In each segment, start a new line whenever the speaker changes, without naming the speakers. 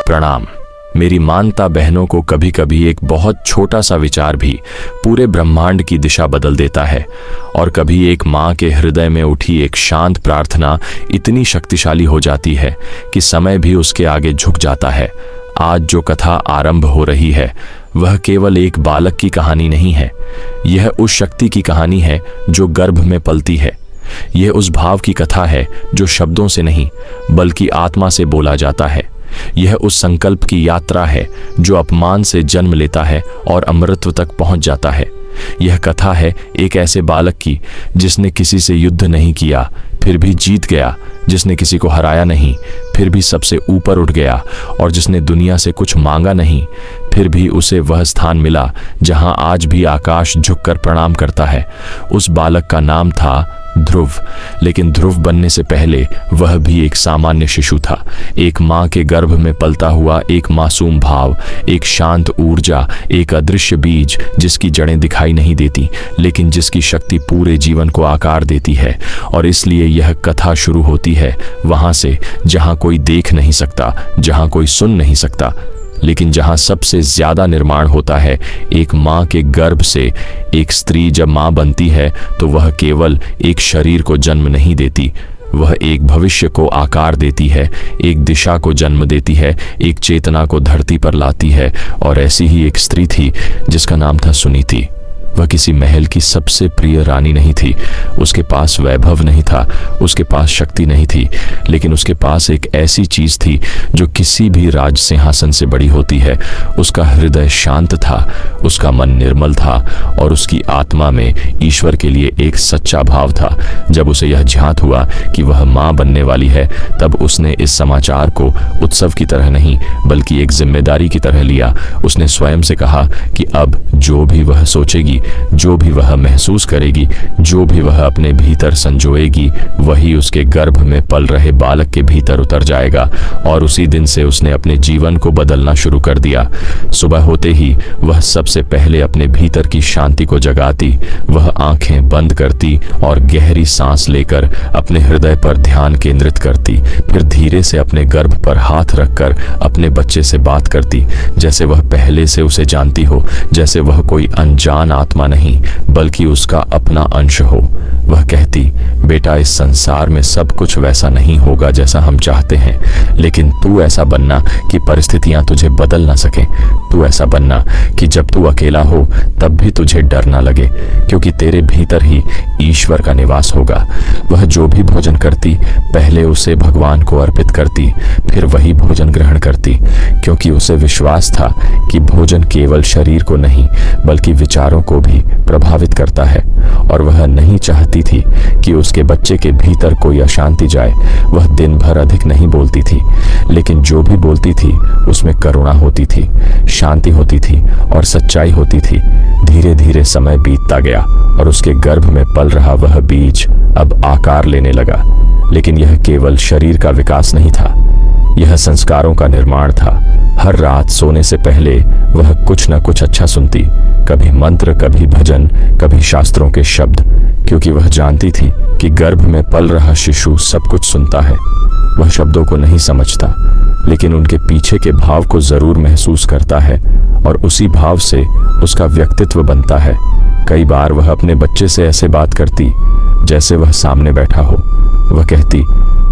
प्रणाम। मेरी मानता बहनों को कभी कभी एक बहुत छोटा सा विचार भी पूरे ब्रह्मांड की दिशा बदल देता है, और कभी एक माँ के हृदय में उठी एक शांत प्रार्थना इतनी शक्तिशाली हो जाती है कि समय भी उसके आगे झुक जाता है। आज जो कथा आरंभ हो रही है वह केवल एक बालक की कहानी नहीं है, यह उस शक्ति की कहानी है जो गर्भ में पलती है। यह उस भाव की कथा है जो शब्दों से नहीं बल्कि आत्मा से बोला जाता है। यह उस संकल्प की यात्रा है जो अपमान से जन्म लेता है और अमृतत्व तक पहुंच जाता है। यह कथा है एक ऐसे बालक की जिसने किसी से युद्ध नहीं किया फिर भी जीत गया, जिसने किसी को हराया नहीं फिर भी सबसे ऊपर उठ गया, और जिसने दुनिया से कुछ मांगा नहीं फिर भी उसे वह स्थान मिला जहां आज भी आकाश झुककर प्रणाम करता है। उस बालक का नाम था ध्रुव, लेकिन ध्रुव बनने से पहले वह भी एक सामान्य शिशु था। एक माँ के गर्भ में पलता हुआ एक मासूम भाव, एक शांत ऊर्जा, एक अदृश्य बीज जिसकी जड़ें दिखाई नहीं देती लेकिन जिसकी शक्ति पूरे जीवन को आकार देती है। और इसलिए यह कथा शुरू होती है वहां से जहां कोई देख नहीं सकता, जहां कोई सुन नहीं सकता, लेकिन जहां सबसे ज्यादा निर्माण होता है एक माँ के गर्भ से। एक स्त्री जब माँ बनती है तो वह केवल एक शरीर को जन्म नहीं देती, वह एक भविष्य को आकार देती है, एक दिशा को जन्म देती है, एक चेतना को धरती पर लाती है। और ऐसी ही एक स्त्री थी जिसका नाम था सुनीति। वह किसी महल की सबसे प्रिय रानी नहीं थी, उसके पास वैभव नहीं था, उसके पास शक्ति नहीं थी, लेकिन उसके पास एक ऐसी चीज थी जो किसी भी राज सिंहासन से बड़ी होती है। उसका हृदय शांत था, उसका मन निर्मल था, और उसकी आत्मा में ईश्वर के लिए एक सच्चा भाव था। जब उसे यह ज्ञात हुआ कि वह माँ बनने वाली है तब उसने इस समाचार को उत्सव की तरह नहीं बल्कि एक जिम्मेदारी की तरह लिया। उसने स्वयं से कहा कि अब जो भी वह सोचेगी, जो भी वह महसूस करेगी, जो भी वह अपने भीतर संजोएगी, वही उसके गर्भ में पल रहे बालक के भीतर उतर जाएगा। और उसी दिन से उसने अपने जीवन को बदलना शुरू कर दिया। सुबह होते ही वह सबसे पहले अपने भीतर की शांति को जगाती। वह आंखें बंद करती और गहरी सांस लेकर अपने हृदय पर ध्यान केंद्रित करती। फिर धीरे से अपने गर्भ पर हाथ रखकर अपने बच्चे से बात करती, जैसे वह पहले से उसे जानती हो, जैसे वह कोई अनजान आत्मा नहीं बल्कि उसका अपना अंश हो। वह कहती, बेटा, इस संसार में सब कुछ वैसा नहीं होगा जैसा हम चाहते हैं, लेकिन तू ऐसा बनना कि परिस्थितियां तुझे बदल ना सकें। तू ऐसा बनना कि जब तू अकेला हो तब भी तुझे डर ना लगे, क्योंकि तेरे भीतर ही ईश्वर का निवास होगा। वह जो भी भोजन करती पहले उसे भगवान को अर्पित करती, फिर वही भोजन ग्रहण करती, क्योंकि उसे विश्वास था कि भोजन केवल शरीर को नहीं बल्कि विचारों को भी प्रभावित करता है। और वह नहीं चाहती थी कि उसके बच्चे के भीतर कोई अशांति जाए। वह दिन भर अधिक नहीं बोलती थी, लेकिन जो भी बोलती थी उसमें करुणा होती थी, शांति होती थी और सच्चाई होती थी। धीरे धीरे समय बीतता गया और उसके गर्भ में पल रहा वह बीज अब आकार लेने लगा। लेकिन यह केवल शरीर का विकास नहीं था, यह संस्कारों का निर्माण था। हर रात सोने से पहले वह कुछ न कुछ अच्छा सुनती, कभी मंत्र, कभी भजन, कभी शास्त्रों के शब्द, क्योंकि वह जानती थी कि गर्भ में पल रहा शिशु सब कुछ सुनता है। वह शब्दों को नहीं समझता, लेकिन उनके पीछे के भाव को जरूर महसूस करता है, और उसी भाव से उसका व्यक्तित्व बनता है। कई बार वह अपने बच्चे से ऐसे बात करती जैसे वह सामने बैठा हो। वह कहती,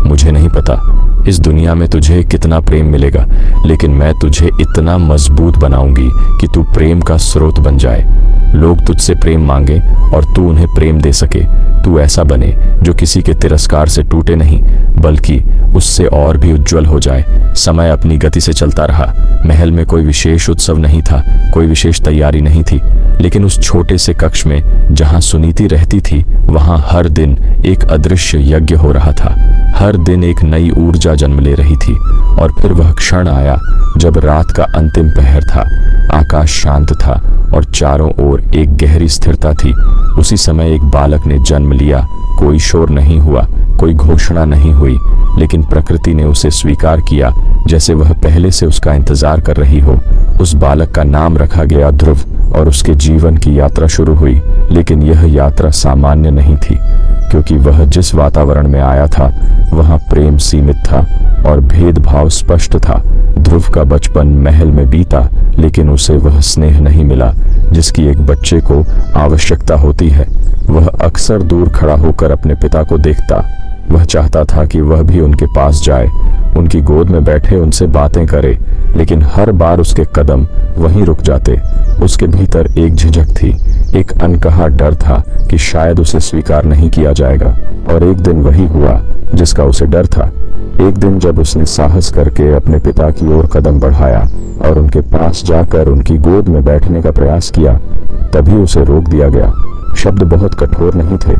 मुझे नहीं पता इस दुनिया में तुझे कितना प्रेम मिलेगा, लेकिन मैं तुझे इतना मजबूत बनाऊंगी कि तू प्रेम का स्रोत बन जाए। लोग तुझसे प्रेम मांगे और तू उन्हें प्रेम दे सके। तू ऐसा बने जो किसी के तिरस्कार से टूटे नहीं बल्कि उससे और भी उज्जवल हो जाए। समय अपनी गति से चलता रहा। महल में कोई विशेष उत्सव नहीं था, कोई विशेष तैयारी नहीं थी, लेकिन उस छोटे से कक्ष में जहां सुनीति रहती थी वहां हर दिन एक अदृश्य यज्ञ हो रहा था। हर दिन एक नई ऊर्जा जन्म ले रही थी। और फिर वह क्षण आया जब रात का अंतिम पहर था, आकाश शांत था और चारों ओर एक गहरी स्थिरता थी। उसी समय एक बालक ने जन्म लिया। कोई शोर नहीं हुआ, कोई घोषणा नहीं हुई, लेकिन प्रकृति ने उसे स्वीकार किया जैसे वह पहले से उसका इंतजार कर रही हो। उस बालक का नाम रखा गया ध्रुव, और उसके जीवन की यात्रा शुरू हुई। लेकिन यह यात्रा सामान्य नहीं थी। क्योंकि वह जिस वातावरण में आया था वहां प्रेम सीमित था और भेदभाव स्पष्ट था। ध्रुव का बचपन महल में बीता, लेकिन उसे वह स्नेह नहीं मिला जिसकी एक बच्चे को आवश्यकता होती है। वह अक्सर दूर खड़ा होकर अपने पिता को देखता। वह चाहता था कि वह भी उनके पास जाए, उनकी गोद में बैठे उनसे बातें करे, लेकिन हर बार उसके कदम वहीं रुक जाते। उसके भीतर एक झिझक थी, एक अनकहा डर था कि शायद उसे स्वीकार नहीं किया जाएगा। और एक दिन वही हुआ जिसका उसे डर था। एक दिन जब उसने साहस करके अपने पिता की ओर कदम बढ़ाया और उनके पास जाकर उनकी गोद में बैठने का प्रयास किया, तभी उसे रोक दिया गया। शब्द बहुत कठोर नहीं थे,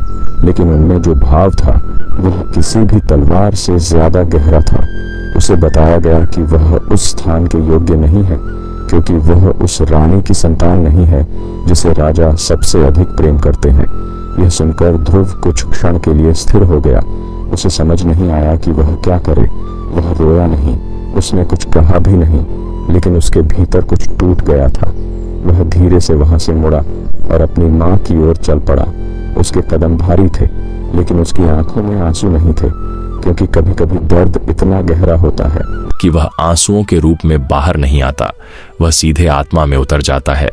लेकिन उनमें जो भाव था वह किसी भी तलवार से ज्यादा गहरा था। उसे बताया गया कि वह उस स्थान के योग्य नहीं है, क्योंकि वह उस रानी की संतान नहीं है जिसे राजा सबसे अधिक प्रेम करते हैं। यह सुनकर ध्रुव कुछ क्षण के लिए स्थिर हो गया। उसे समझ नहीं आया कि वह क्या करे। वह रोया नहीं, उसने कुछ कहा भी नहीं, लेकिन उसके भीतर कुछ टूट गया था। वह धीरे से वहां से मुड़ा और अपनी माँ की ओर चल पड़ा। उसके कदम भारी थे, लेकिन उसकी आंखों में आंसू नहीं थे, क्योंकि कभी कभी दर्द इतना गहरा होता है
कि वह आंसुओं के रूप में बाहर नहीं आता, वह सीधे आत्मा में उतर जाता है।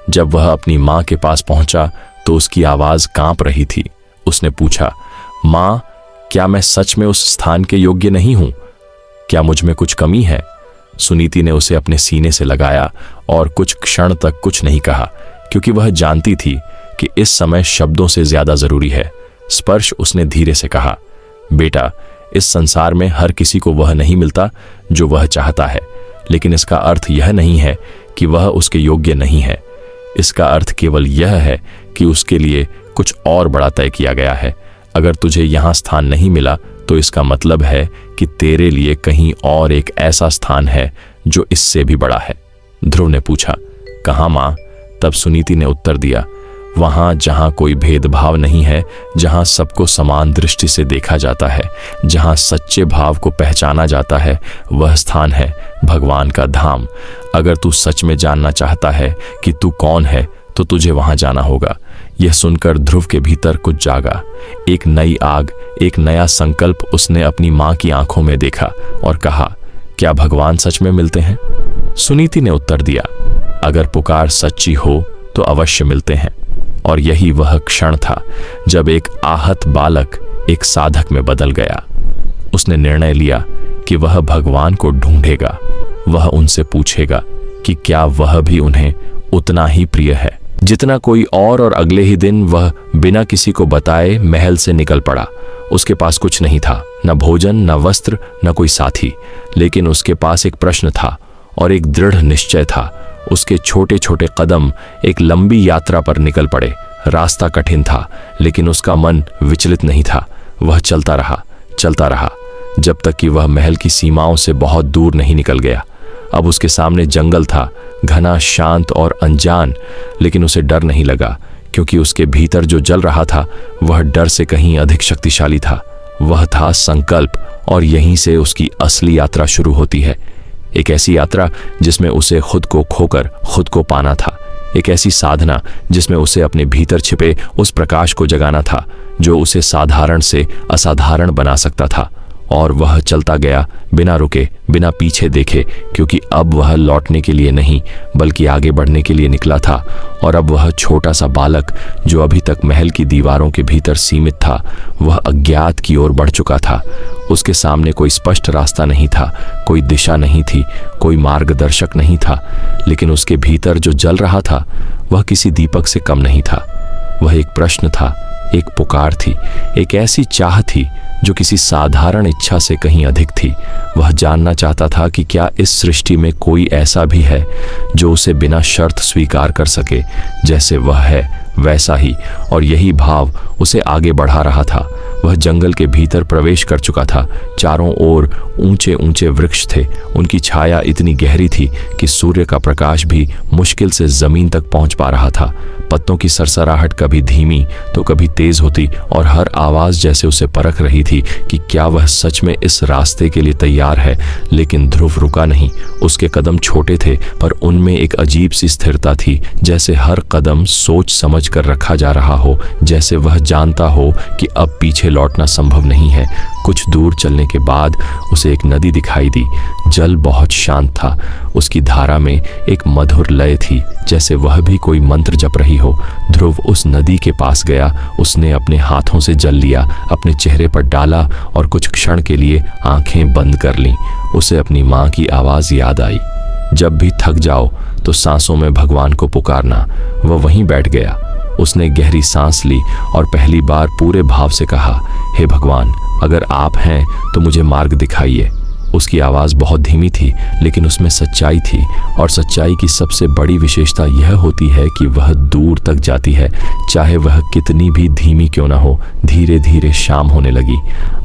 जब वह अपनी माँ के पास पहुंचा तो उसकी आवाज कांप रही थी। उसने पूछा, माँ, क्या मैं सच में उस स्थान के योग्य नहीं हूं? क्या मुझ में कुछ कमी है? सुनीति ने उसे अपने सीने से लगाया और कुछ क्षण तक कुछ नहीं कहा, क्योंकि वह जानती थी कि इस समय शब्दों से ज्यादा जरूरी है। स्पर्श उसने धीरे से कहा, बेटा, इस संसार में हर किसी को वह नहीं मिलता जो वह चाहता है, लेकिन इसका अर्थ यह नहीं है कि वह उसके योग्य नहीं है। इसका अर्थ केवल यह है कि उसके लिए कुछ और बड़ा तय किया गया है। अगर तुझे यहाँ स्थान नहीं मिला तो इसका मतलब है कि तेरे लिए कहीं और एक ऐसा स्थान है जो इससे भी बड़ा है। ध्रुव ने पूछा, कहाँ माँ? तब सुनीति ने उत्तर दिया, वहां जहां कोई भेदभाव नहीं है, जहां सबको समान दृष्टि से देखा जाता है, जहां सच्चे भाव को पहचाना जाता है, वह स्थान है भगवान का धाम। अगर तू सच में जानना चाहता है कि तू कौन है तो तुझे वहां जाना होगा। यह सुनकर ध्रुव के भीतर कुछ जागा। एक नई आग, एक नया संकल्प उसने अपनी माँ की आंखों में देखा और कहा, क्या भगवान सच में मिलते हैं? सुनीति ने उत्तर दिया, अगर पुकार सच्ची हो तो अवश्य मिलते हैं। और यही वह क्षण था जब एक आहत बालक एक साधक में बदल गया। उसने निर्णय लिया कि वह भगवान को ढूंढेगा। वह उनसे पूछेगा कि क्या वह भी उन्हें उतना ही प्रिय है जितना कोई और अगले ही दिन वह बिना किसी को बताए महल से निकल पड़ा। उसके पास कुछ नहीं था, न भोजन, न वस्त्र, न कोई साथी, लेकिन उसके पास एक प्रश्न था और एक दृढ़ निश्चय था। उसके छोटे छोटे कदम एक लंबी यात्रा पर निकल पड़े। रास्ता कठिन था, लेकिन उसका मन विचलित नहीं था। वह चलता रहा, जब तक कि वह महल की सीमाओं से बहुत दूर नहीं निकल गया। अब उसके सामने जंगल था, घना, शांत और अनजान, लेकिन उसे डर नहीं लगा, क्योंकि उसके भीतर जो जल रहा था वह डर से कहीं अधिक शक्तिशाली था। वह था संकल्प, और यहीं से उसकी असली यात्रा शुरू होती है। एक ऐसी यात्रा जिसमें उसे खुद को खोकर खुद को पाना था। एक ऐसी साधना जिसमें उसे अपने भीतर छिपे उस प्रकाश को जगाना था जो उसे साधारण से असाधारण बना सकता था। और वह चलता गया, बिना रुके, बिना पीछे देखे, क्योंकि अब वह लौटने के लिए नहीं बल्कि आगे बढ़ने के लिए निकला था। और अब वह छोटा सा बालक जो अभी तक महल की दीवारों के भीतर सीमित था, वह अज्ञात की ओर बढ़ चुका था। उसके सामने कोई स्पष्ट रास्ता नहीं था, कोई दिशा नहीं थी, कोई मार्गदर्शक नहीं था, लेकिन उसके भीतर जो जल रहा था वह किसी दीपक से कम नहीं था। वह एक प्रश्न था, एक पुकार थी, एक ऐसी चाह थी जो किसी साधारण इच्छा से कहीं अधिक थी। वह जानना चाहता था कि क्या इस सृष्टि में कोई ऐसा भी है जो उसे बिना शर्त स्वीकार कर सके, जैसे वह है वैसा ही। और यही भाव उसे आगे बढ़ा रहा था। वह जंगल के भीतर प्रवेश कर चुका था। चारों ओर ऊंचे ऊंचे वृक्ष थे। उनकी छाया इतनी गहरी थी कि सूर्य का प्रकाश भी मुश्किल से जमीन तक पहुंच पा रहा था। पत्तों की सरसराहट कभी धीमी तो कभी तेज होती और हर आवाज जैसे उसे परख रही थी कि क्या वह सच में इस रास्ते के लिए तैयार है। लेकिन ध्रुव रुका नहीं। उसके कदम छोटे थे पर उनमें एक अजीब सी स्थिरता थी, जैसे हर कदम सोच समझ कर रखा जा रहा हो, जैसे वह जानता हो कि अब पीछे लौटना संभव नहीं है। कुछ दूर चलने के बाद उसे एक नदी दिखाई दी। जल बहुत शांत था। उसकी धारा में एक मधुर लय थी, जैसे वह भी कोई मंत्र जप रही हो। ध्रुव उस नदी के पास गया। उसने अपने हाथों से जल लिया, अपने चेहरे पर डाला और कुछ क्षण के लिए आंखें बंद कर लीं। उसे अपनी माँ की आवाज याद आई, जब भी थक जाओ तो सांसों में भगवान को पुकारना। वह वहीं बैठ गया। उसने गहरी सांस ली और पहली बार पूरे भाव से कहा, हे भगवान, अगर आप हैं तो मुझे मार्ग दिखाइए। उसकी आवाज बहुत धीमी थी लेकिन उसमें सच्चाई थी, और सच्चाई की सबसे बड़ी विशेषता यह होती है कि वह दूर तक जाती है, चाहे वह कितनी भी धीमी क्यों ना हो। धीरे धीरे शाम होने लगी।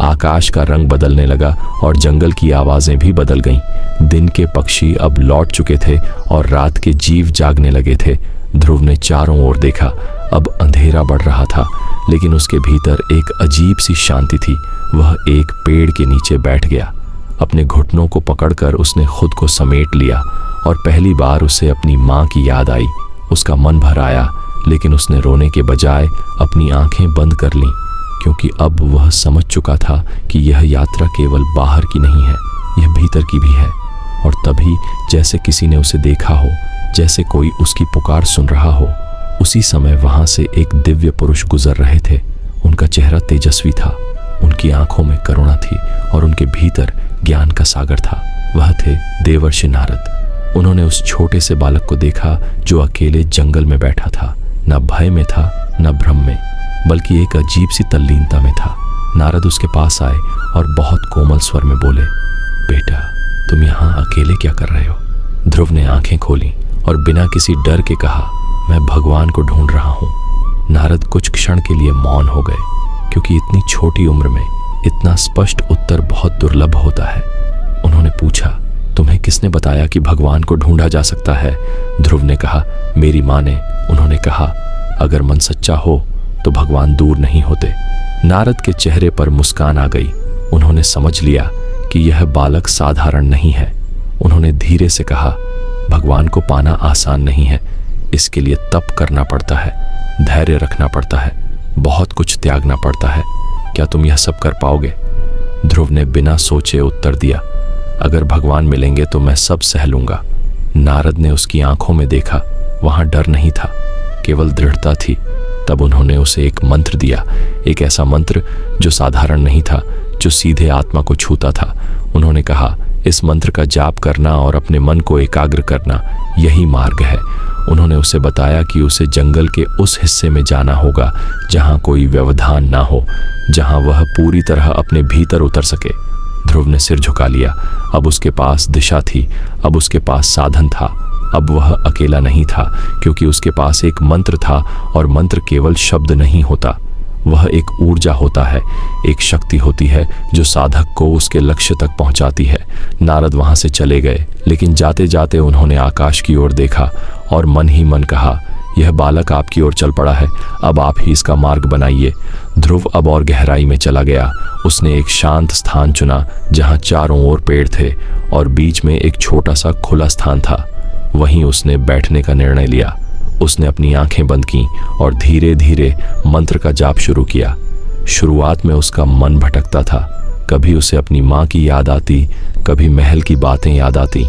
आकाश का रंग बदलने लगा और जंगल की आवाजें भी बदल गईं। दिन के पक्षी अब लौट चुके थे और रात के जीव जागने लगे थे। ध्रुव ने चारों ओर देखा। अब अंधेरा बढ़ रहा था लेकिन उसके भीतर एक अजीब सी शांति थी। वह एक पेड़ के नीचे बैठ गया। अपने घुटनों को पकड़कर उसने खुद को समेट लिया और पहली बार उसे अपनी माँ की याद आई। उसका मन भर आया लेकिन उसने रोने के बजाय अपनी आंखें बंद कर लीं, क्योंकि अब वह समझ चुका था कि यह यात्रा केवल बाहर की नहीं है, यह भीतर की भी है। और तभी जैसे किसी ने उसे देखा हो, जैसे कोई उसकी पुकार सुन रहा हो। उसी समय वहां से एक दिव्य पुरुष गुजर रहे थे। उनका चेहरा तेजस्वी था, उनकी आंखों में करुणा थी और उनके भीतर ज्ञान का सागर था। वह थे देवर्षि नारद। उन्होंने उस छोटे से बालक को देखा जो अकेले जंगल में बैठा था। न भय में था न भ्रम में, बल्कि एक अजीब सी तल्लीनता में था। नारद उसके पास आए और बहुत कोमल स्वर में बोले, बेटा, तुम यहाँ अकेले क्या कर रहे हो? ध्रुव ने आंखें खोली और बिना किसी डर के कहा, मैं भगवान को ढूंढ रहा हूँ। नारद कुछ क्षण के लिए मौन हो गए, क्योंकि इतनी छोटी उम्र में इतना स्पष्ट उत्तर बहुत दुर्लभ होता है। उन्होंने पूछा, तुम्हें किसने बताया कि भगवान को ढूंढा जा सकता है? ध्रुव ने कहा, मेरी माँ ने। उन्होंने कहा, अगर मन सच्चा हो तो भगवान दूर नहीं होते। नारद के चेहरे पर मुस्कान आ गई। उन्होंने समझ लिया कि यह बालक साधारण नहीं है। उन्होंने धीरे से कहा, भगवान को पाना आसान नहीं है। इसके लिए तप करना पड़ता है, धैर्य रखना पड़ता है, बहुत कुछ त्यागना पड़ता है। क्या तुम यह सब कर पाओगे? ध्रुव ने बिना सोचे उत्तर दिया, अगर भगवान मिलेंगे तो मैं सब सह लूंगा। नारद ने उसकी आंखों में देखा। वहां डर नहीं था, केवल दृढ़ता थी। तब उन्होंने उसे एक मंत्र दिया, एक ऐसा मंत्र जो साधारण नहीं था, जो सीधे आत्मा को छूता था। उन्होंने कहा, इस मंत्र का जाप करना और अपने मन को एकाग्र करना, यही मार्ग है। उन्होंने उसे बताया कि उसे जंगल के उस हिस्से में जाना होगा जहां कोई व्यवधान ना हो, जहां वह पूरी तरह अपने भीतर उतर सके। ध्रुव ने सिर झुका लिया। अब उसके पास दिशा थी, अब उसके पास साधन था। अब वह अकेला नहीं था, क्योंकि उसके पास एक मंत्र था, और मंत्र केवल शब्द नहीं होता, वह एक ऊर्जा होता है, एक शक्ति होती है जो साधक को उसके लक्ष्य तक पहुंचाती है। नारद वहां से चले गए, लेकिन जाते जाते उन्होंने आकाश की ओर देखा और मन ही मन कहा, यह बालक आपकी ओर चल पड़ा है, अब आप ही इसका मार्ग बनाइए। ध्रुव अब और गहराई में चला गया। उसने एक शांत स्थान चुना जहां चारों ओर पेड़ थे और बीच में एक छोटा सा खुला स्थान था। वहीं उसने बैठने का निर्णय लिया। उसने अपनी आंखें बंद की और धीरे धीरे मंत्र का जाप शुरू किया। शुरुआत में उसका मन भटकता था। कभी उसे अपनी माँ की याद आती, कभी महल की बातें याद आती,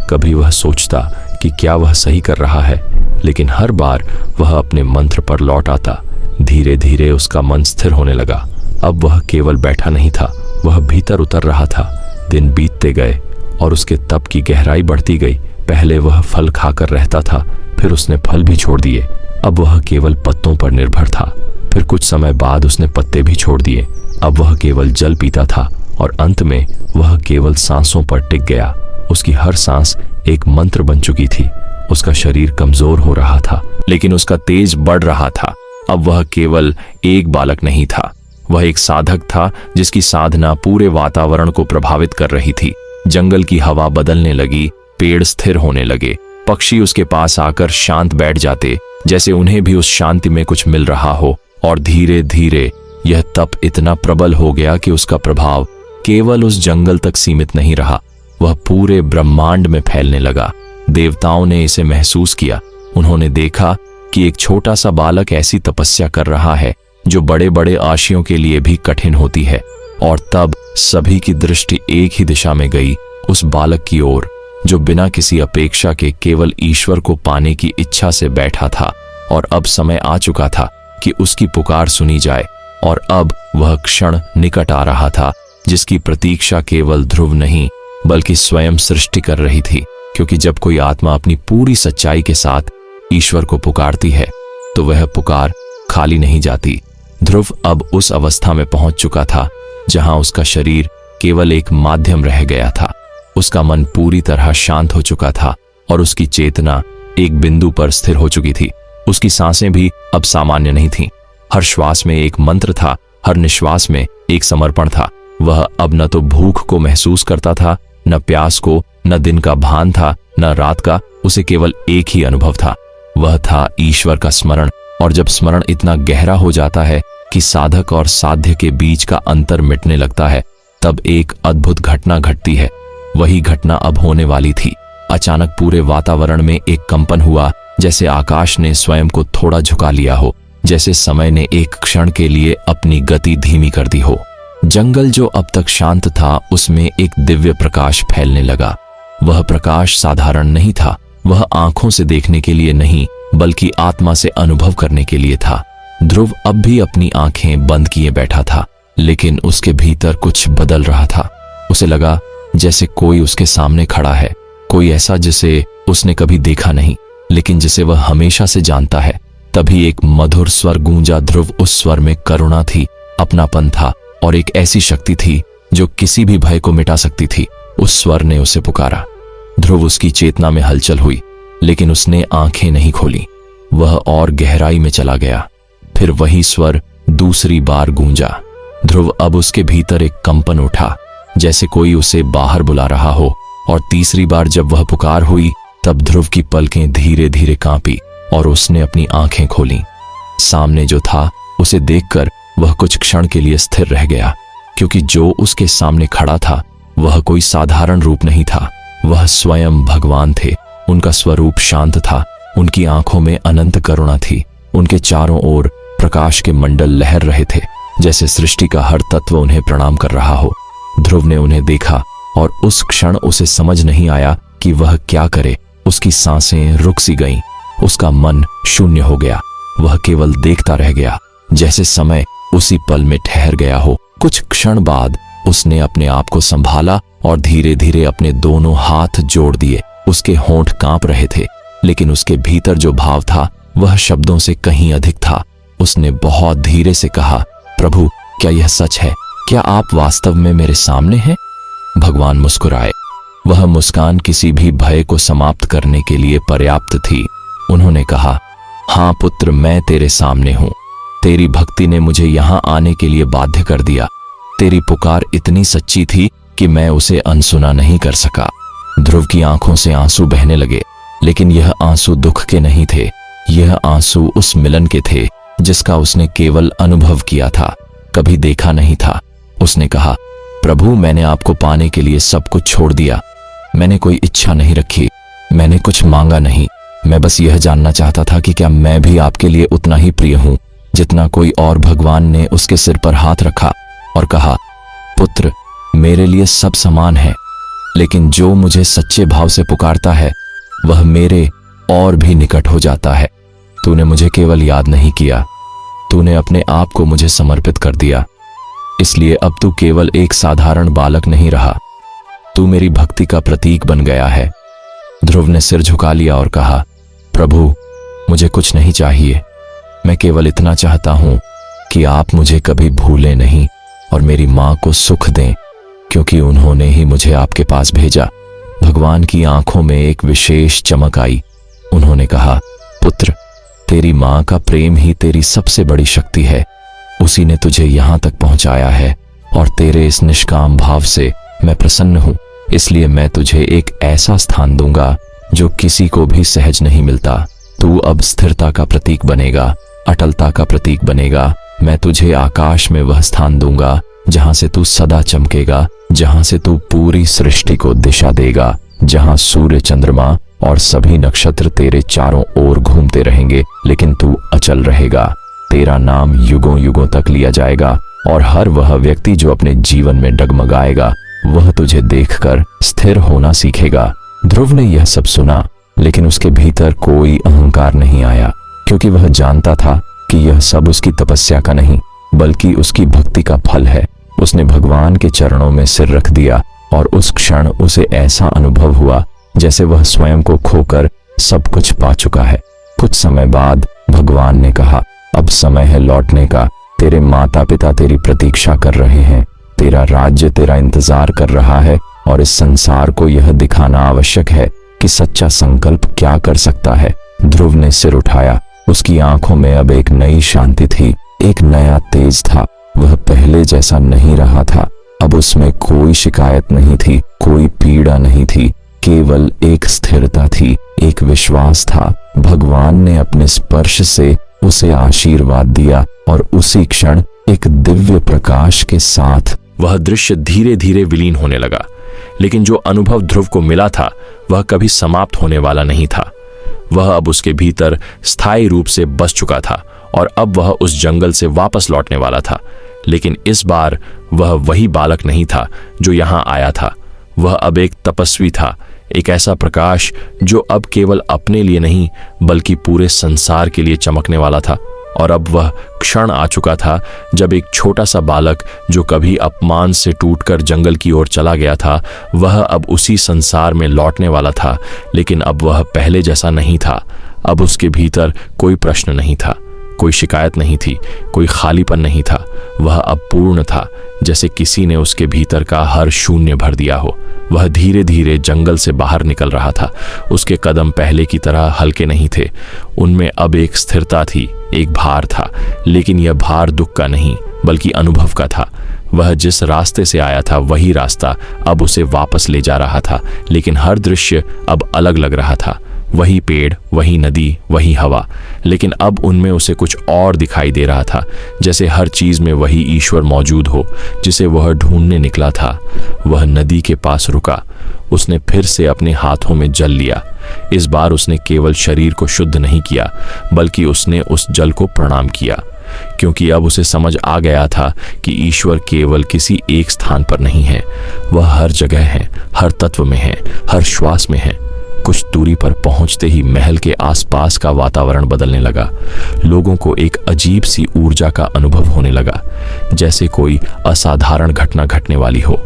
कभी वह सोचता कि क्या वह सही कर रहा है, लेकिन हर बार वह अपने मंत्र पर लौट आता। धीरे धीरे उसका मन स्थिर होने लगा। अब वह केवल बैठा नहीं था, वह भीतर उतर रहा था। दिन बीतते गए और उसके तप की गहराई बढ़ती गई। पहले वह फल खाकर रहता था, फिर उसने फल भी छोड़ दिए। अब वह केवल पत्तों पर निर्भर था। फिर कुछ समय बाद उसने पत्ते भी छोड़ दिए। अब वह केवल जल पीता था और अंत में वह केवल सांसों पर टिक गया। उसकी हर सांस एक मंत्र बन चुकी थी। उसका शरीर कमजोर हो रहा था, लेकिन उसका तेज बढ़ रहा था। अब वह केवल एक बालक नहीं था, वह एक साधक था जिसकी साधना पूरे वातावरण को प्रभावित कर रही थी। जंगल की हवा बदलने लगी, पेड़ स्थिर होने लगे, पक्षी उसके पास आकर शांत बैठ जाते, जैसे उन्हें भी उस शांति में कुछ मिल रहा हो। और धीरे धीरे यह तप इतना प्रबल हो गया कि उसका प्रभाव केवल उस जंगल तक सीमित नहीं रहा, वह पूरे ब्रह्मांड में फैलने लगा। देवताओं ने इसे महसूस किया। उन्होंने देखा कि एक छोटा सा बालक ऐसी तपस्या कर रहा है जो बड़े बड़े आशियों के लिए भी कठिन होती है। और तब सभी की दृष्टि एक ही दिशा में गई, उस बालक की ओर जो बिना किसी अपेक्षा के केवल ईश्वर को पाने की इच्छा से बैठा था। और अब समय आ चुका था कि उसकी पुकार सुनी जाए। और अब वह क्षण निकट आ रहा था जिसकी प्रतीक्षा केवल ध्रुव नहीं बल्कि स्वयं सृष्टि कर रही थी। क्योंकि जब कोई आत्मा अपनी पूरी सच्चाई के साथ ईश्वर को पुकारती है तो वह पुकार खाली नहीं जाती। ध्रुव अब उस अवस्था में पहुंच चुका था जहां उसका शरीर केवल एक माध्यम रह गया था। उसका मन पूरी तरह शांत हो चुका था और उसकी चेतना एक बिंदु पर स्थिर हो चुकी थी। उसकी सांसें भी अब सामान्य नहीं थीं। हर श्वास में एक मंत्र था, हर निश्वास में एक समर्पण था। वह अब न तो भूख को महसूस करता था, न प्यास को, न दिन का भान था, न रात का। उसे केवल एक ही अनुभव था, वह था ईश्वर का स्मरण। और जब स्मरण इतना गहरा हो जाता है कि साधक और साध्य के बीच का अंतर मिटने लगता है, तब एक अद्भुत घटना घटती है। वही घटना अब होने वाली थी। अचानक पूरे वातावरण में एक कंपन हुआ, जैसे आकाश ने स्वयं को थोड़ा झुका लिया हो, जैसे समय ने एक क्षण के लिए अपनी गति धीमी कर दी हो। जंगल जो अब तक शांत था उसमें एक दिव्य प्रकाश फैलने लगा। वह प्रकाश साधारण नहीं था, वह आंखों से देखने के लिए नहीं बल्कि आत्मा से अनुभव करने के लिए था। ध्रुव अब भी अपनी आंखें बंद किए बैठा था, लेकिन उसके भीतर कुछ बदल रहा था। उसे लगा जैसे कोई उसके सामने खड़ा है, कोई ऐसा जिसे उसने कभी देखा नहीं लेकिन जिसे वह हमेशा से जानता है। तभी एक मधुर स्वर गूंजा। ध्रुव उस स्वर में करुणा थी, अपनापन था और एक ऐसी शक्ति थी जो किसी भी भय को मिटा सकती थी। उस स्वर ने उसे पुकारा। ध्रुव उसकी चेतना में हलचल हुई, लेकिन उसने आंखें नहीं खोली। वह और गहराई में चला गया। फिर वही स्वर दूसरी बार गूंजा। ध्रुव अब उसके भीतर एक कंपन उठा, जैसे कोई उसे बाहर बुला रहा हो। और तीसरी बार जब वह पुकार हुई तब ध्रुव की पलकें धीरे धीरे कांपी और उसने अपनी आंखें खोलीं। सामने जो था उसे देखकर वह कुछ क्षण के लिए स्थिर रह गया, क्योंकि जो उसके सामने खड़ा था वह कोई साधारण रूप नहीं था, वह स्वयं भगवान थे। उनका स्वरूप शांत था, उनकी आंखों में अनंत करुणा थी, उनके चारों ओर प्रकाश के मंडल लहर रहे थे, जैसे सृष्टि का हर तत्व उन्हें प्रणाम कर रहा हो। ध्रुव ने उन्हें देखा और उस क्षण उसे समझ नहीं आया कि वह क्या करे। उसकी सांसें रुक सी गईं, उसका मन शून्य हो गया, वह केवल देखता रह गया, जैसे समय उसी पल में ठहर गया हो। कुछ क्षण बाद उसने अपने आप को संभाला और धीरे धीरे अपने दोनों हाथ जोड़ दिए। उसके होंठ कांप रहे थे, लेकिन उसके भीतर जो भाव था वह शब्दों से कहीं अधिक था। उसने बहुत धीरे से कहा, प्रभु, क्या यह सच है? क्या आप वास्तव में मेरे सामने हैं? भगवान मुस्कुराए। वह मुस्कान किसी भी भय को समाप्त करने के लिए पर्याप्त थी। उन्होंने कहा, हाँ पुत्र, मैं तेरे सामने हूं। तेरी भक्ति ने मुझे यहां आने के लिए बाध्य कर दिया। तेरी पुकार इतनी सच्ची थी कि मैं उसे अनसुना नहीं कर सका। ध्रुव की आंखों से आंसू बहने लगे, लेकिन यह आंसू दुख के नहीं थे, यह आंसू उस मिलन के थे जिसका उसने केवल अनुभव किया था, कभी देखा नहीं था। उसने कहा, प्रभु, मैंने आपको पाने के लिए सब कुछ छोड़ दिया। मैंने कोई इच्छा नहीं रखी, मैंने कुछ मांगा नहीं। मैं बस यह जानना चाहता था कि क्या मैं भी आपके लिए उतना ही प्रिय हूं जितना कोई और। भगवान ने उसके सिर पर हाथ रखा और कहा, पुत्र, मेरे लिए सब समान है, लेकिन जो मुझे सच्चे भाव से पुकारता है वह मेरे और भी निकट हो जाता है। तूने मुझे केवल याद नहीं किया, तूने अपने आप को मुझे समर्पित कर दिया। इसलिए अब तू केवल एक साधारण बालक नहीं रहा, तू मेरी भक्ति का प्रतीक बन गया है। ध्रुव ने सिर झुका लिया और कहा, प्रभु, मुझे कुछ नहीं चाहिए। मैं केवल इतना चाहता हूं कि आप मुझे कभी भूलें नहीं और मेरी मां को सुख दें, क्योंकि उन्होंने ही मुझे आपके पास भेजा। भगवान की आंखों में एक विशेष चमक आई। उन्होंने कहा, पुत्र, तेरी मां का प्रेम ही तेरी सबसे बड़ी शक्ति है। उसी ने तुझे यहाँ तक पहुंचाया है और तेरे इस निष्काम भाव से मैं प्रसन्न हूँ। इसलिए मैं तुझे एक ऐसा स्थान दूंगा जो किसी को भी सहज नहीं मिलता। तू अब स्थिरता का प्रतीक बनेगा, अटलता का प्रतीक बनेगा। मैं तुझे आकाश में वह स्थान दूंगा जहां से तू सदा चमकेगा, जहां से तू पूरी सृष्टि को दिशा देगा, जहां सूर्य, चंद्रमा और सभी नक्षत्र तेरे चारों ओर घूमते रहेंगे, लेकिन तू अचल रहेगा। तेरा नाम युगों युगों तक लिया जाएगा और हर वह व्यक्ति जो अपने जीवन में डगमगाएगा वह तुझे देखकर स्थिर होना सीखेगा। ध्रुव ने यह सब सुना, लेकिन उसके भीतर कोई अहंकार नहीं आया, क्योंकि वह जानता था कि यह सब उसकी तपस्या का नहीं बल्कि उसकी भक्ति का फल है। उसने भगवान के चरणों में सिर रख दिया और उस क्षण उसे ऐसा अनुभव हुआ जैसे वह स्वयं को खोकर सब कुछ पा चुका है। कुछ समय बाद भगवान ने कहा, अब समय है लौटने का। तेरे माता पिता तेरी प्रतीक्षा कर रहे हैं, तेरा राज्य तेरा इंतजार कर रहा है और इस संसार को यह दिखाना आवश्यक है कि सच्चा संकल्प क्या कर सकता है। ध्रुव ने सिर उठाया। उसकी आंखों में अब एक नई शांति थी, एक नया तेज था। वह पहले जैसा नहीं रहा था। अब उसमें कोई शिकायत नहीं थी, कोई पीड़ा नहीं थी, केवल एक स्थिरता थी, एक विश्वास था। भगवान ने अपने स्पर्श से उसे आशीर्वाद दिया और उसी क्षण एक दिव्य प्रकाश के साथ
वह दृश्य धीरे धीरे विलीन होने लगा। लेकिन जो अनुभव ध्रुव को मिला था वह कभी समाप्त होने वाला नहीं था। वह अब उसके भीतर स्थायी रूप से बस चुका था और अब वह उस जंगल से वापस लौटने वाला था। लेकिन इस बार वह वही बालक नहीं था जो यहां आया था। वह अब एक तपस्वी था, एक ऐसा प्रकाश जो अब केवल अपने लिए नहीं बल्कि पूरे संसार के लिए चमकने वाला था। और अब वह क्षण आ चुका था जब एक छोटा सा बालक जो कभी अपमान से टूटकर जंगल की ओर चला गया था, वह अब उसी संसार में लौटने वाला था। लेकिन अब वह पहले जैसा नहीं था। अब उसके भीतर कोई प्रश्न नहीं था, कोई शिकायत नहीं थी, कोई खालीपन नहीं था। वह अब पूर्ण था, जैसे किसी ने उसके भीतर का हर शून्य भर दिया हो। वह धीरे धीरे जंगल से बाहर निकल रहा था। उसके कदम पहले की तरह हल्के नहीं थे, उनमें अब एक स्थिरता थी, एक भार था। लेकिन यह भार दुख का नहीं बल्कि अनुभव का था। वह जिस रास्ते से आया था वही रास्ता अब उसे वापस ले जा रहा था, लेकिन हर दृश्य अब अलग लग रहा था। वही पेड़, वही नदी, वही हवा, लेकिन अब उनमें उसे कुछ और दिखाई दे रहा था, जैसे हर चीज में वही ईश्वर मौजूद हो जिसे वह ढूंढने निकला था। वह नदी के पास रुका। उसने फिर से अपने हाथों में जल लिया। इस बार उसने केवल शरीर को शुद्ध नहीं किया बल्कि उसने उस जल को प्रणाम किया, क्योंकि अब उसे समझ आ गया था कि ईश्वर केवल किसी एक स्थान पर नहीं है, वह हर जगह है, हर तत्व में है, हर श्वास में है। कुछ दूरी पर पहुंचते ही महल के आसपास का वातावरण बदलने लगा। लोगों को एक अजीब सी ऊर्जा का अनुभव होने लगा, जैसे कोई असाधारण घटना घटने वाली हो।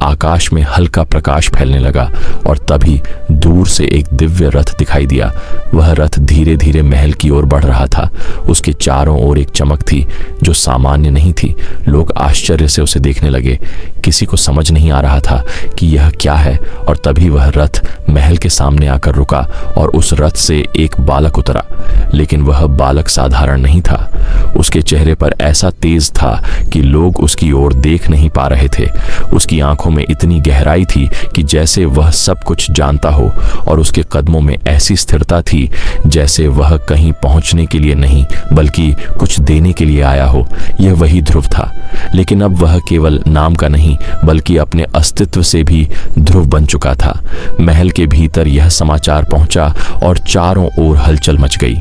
आकाश में हल्का प्रकाश फैलने लगा और तभी दूर से एक दिव्य रथ दिखाई दिया। वह रथ धीरे धीरे महल की ओर बढ़ रहा था। उसके चारों ओर एक चमक थी जो सामान्य नहीं थी। लोग आश्चर्य से उसे देखने लगे। किसी को समझ नहीं आ रहा था कि यह क्या है, और तभी वह रथ महल के सामने आकर रुका और उस रथ से एक बालक उतरा। लेकिन वह बालक साधारण नहीं था। उसके चेहरे पर ऐसा तेज था कि लोग उसकी ओर देख नहीं पा रहे थे। उसकी आंखों में इतनी गहराई थी कि जैसे वह सब कुछ जानता हो, और उसके कदमों में ऐसी स्थिरता थी जैसे वह कहीं पहुंचने के लिए नहीं बल्कि कुछ देने के लिए आया हो। यह वही ध्रुव था, लेकिन अब वह केवल नाम का नहीं बल्कि अपने अस्तित्व से भी ध्रुव बन चुका था। महल के भीतर यह समाचार पहुंचा और चारों ओर हलचल मच गई।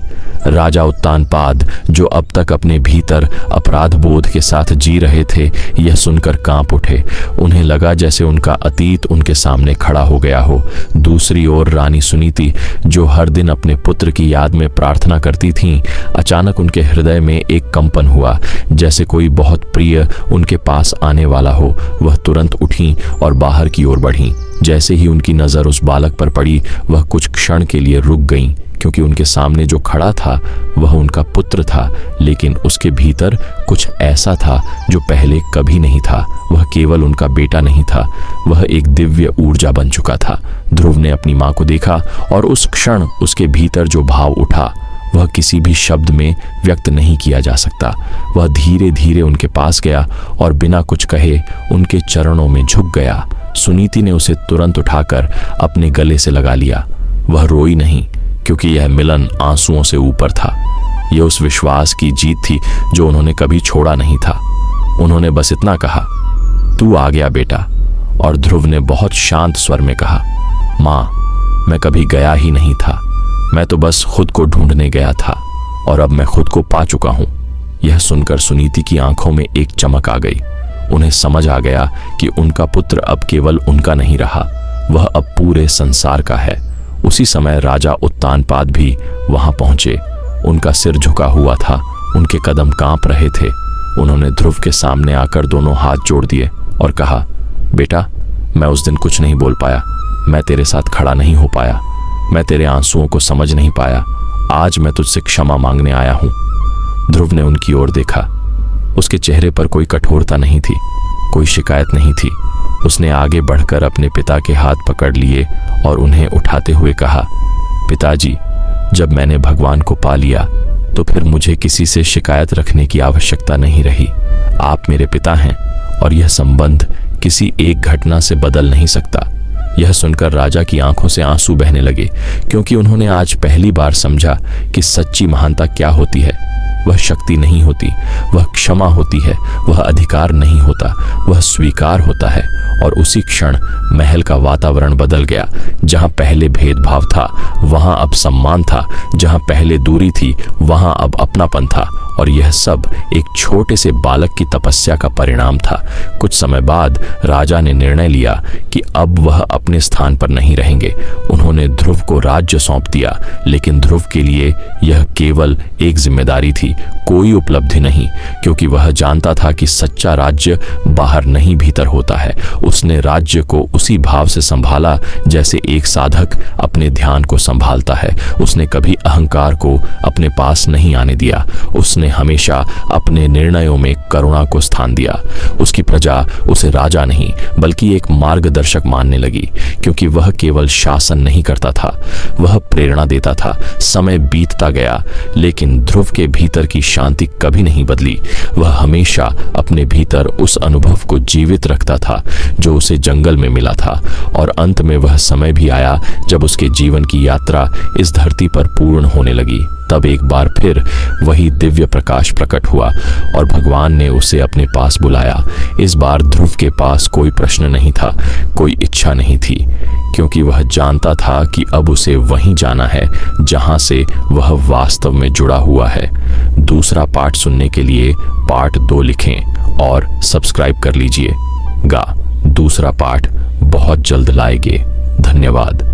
राजा उत्तानपाद, जो अब तक अपने भीतर अपराध बोध के साथ जी रहे थे, यह सुनकर कांप उठे। उन्हें लगा जैसे उनका अतीत उनके सामने खड़ा हो गया हो। दूसरी ओर रानी सुनीति, जो हर दिन अपने पुत्र की याद में प्रार्थना करती थीं, अचानक उनके हृदय में एक कंपन हुआ, जैसे कोई बहुत प्रिय उनके पास आने वाला हो। वह तुरंत उठी और बाहर की ओर बढ़ी। जैसे ही उनकी नजर उस बालक पर पड़ी, वह कुछ क्षण के लिए रुक गईं, क्योंकि उनके सामने जो खड़ा था वह उनका पुत्र था। लेकिन उसके भीतर कुछ ऐसा था जो पहले कभी नहीं था। वह केवल उनका बेटा नहीं था, वह एक दिव्य ऊर्जा बन चुका था। ध्रुव ने अपनी मां को देखा और उस क्षण उसके भीतर जो भाव उठा
वह किसी भी शब्द में व्यक्त नहीं किया जा सकता। वह धीरे धीरे उनके पास गया और बिना कुछ कहे उनके चरणों में झुक गया। सुनीति ने उसे तुरंत उठाकर अपने गले से लगा लिया। वह रोई नहीं, क्योंकि यह मिलन आंसुओं से ऊपर था। यह उस विश्वास की जीत थी जो उन्होंने कभी छोड़ा नहीं था। उन्होंने बस इतना कहा, तू आ गया बेटा। और ध्रुव ने बहुत शांत स्वर में कहा, माँ, मैं कभी गया ही नहीं था, मैं तो बस खुद को ढूंढने गया था और अब मैं खुद को पा चुका हूं। यह सुनकर सुनीति की आंखों में एक चमक आ गई। उन्हें समझ आ गया कि उनका पुत्र अब केवल उनका नहीं रहा, वह अब पूरे संसार का है। उसी समय राजा उत्तानपाद भी वहां पहुंचे। उनका सिर झुका हुआ था, उनके कदम कांप रहे थे। उन्होंने ध्रुव के सामने आकर दोनों हाथ जोड़ दिए और कहा, बेटा, मैं उस दिन कुछ नहीं बोल पाया, मैं तेरे साथ खड़ा नहीं हो पाया, मैं तेरे आंसुओं को समझ नहीं पाया। आज मैं तुझसे क्षमा मांगने आया हूं। ध्रुव ने उनकी ओर देखा। उसके चेहरे पर कोई कठोरता नहीं थी, कोई शिकायत नहीं थी। उसने आगे बढ़कर अपने पिता के हाथ पकड़ लिए और उन्हें उठाते हुए कहा, पिताजी, जब मैंने भगवान को पा लिया तो फिर मुझे किसी से शिकायत रखने की आवश्यकता नहीं रही। आप मेरे पिता हैं और यह संबंध किसी एक घटना से बदल नहीं सकता। यह सुनकर राजा की आंखों से आंसू बहने लगे, क्योंकि उन्होंने आज पहली बार समझा कि सच्ची महानता क्या होती है। वह शक्ति नहीं होती, वह क्षमा होती है, वह अधिकार नहीं होता, वह स्वीकार होता है। और उसी क्षण महल का वातावरण बदल गया। जहां पहले भेदभाव था वहां अब सम्मान था, जहां पहले दूरी थी वहां अब अपनापन था। और यह सब एक छोटे से बालक की तपस्या का परिणाम था। कुछ समय बाद राजा ने निर्णय लिया कि अब वह अपने स्थान पर नहीं रहेंगे। उन्होंने ध्रुव को राज्य सौंप दिया, लेकिन ध्रुव के लिए यह केवल एक जिम्मेदारी थी, कोई उपलब्धि नहीं, क्योंकि वह जानता था कि सच्चा राज्य बाहर नहीं भीतर होता है। उसने राज्य को उसी भाव से संभाला जैसे एक साधक अपने ध्यान को संभालता है। उसने कभी अहंकार को अपने पास नहीं आने दिया। उसने हमेशा अपने निर्णयों में करुणा को स्थान दिया। उसकी प्रजा उसे राजा नहीं बल्कि एक मार्गदर्शक मानने लगी, क्योंकि वह केवल शासन नहीं करता था, वह प्रेरणा देता था। समय बीतता गया, लेकिन ध्रुव के भीतर की शांति कभी नहीं बदली। वह हमेशा अपने भीतर उस अनुभव को जीवित रखता था जो उसे जंगल में मिला था। और अंत में वह समय भी आया जब उसके जीवन की यात्रा इस धरती पर पूर्ण होने लगी। तब एक बार फिर वही दिव्य प्रकाश प्रकट हुआ और भगवान ने उसे अपने पास बुलाया। इस बार ध्रुव के पास कोई प्रश्न नहीं था, कोई इच्छा नहीं थी, क्योंकि वह जानता था कि अब उसे वहीं जाना है जहां से वह वास्तव में जुड़ा हुआ है। दूसरा पार्ट सुनने के लिए पार्ट 2 लिखें और सब्सक्राइब कर लीजिए। दूसरा पार्ट बहुत जल्द लाएंगे। धन्यवाद।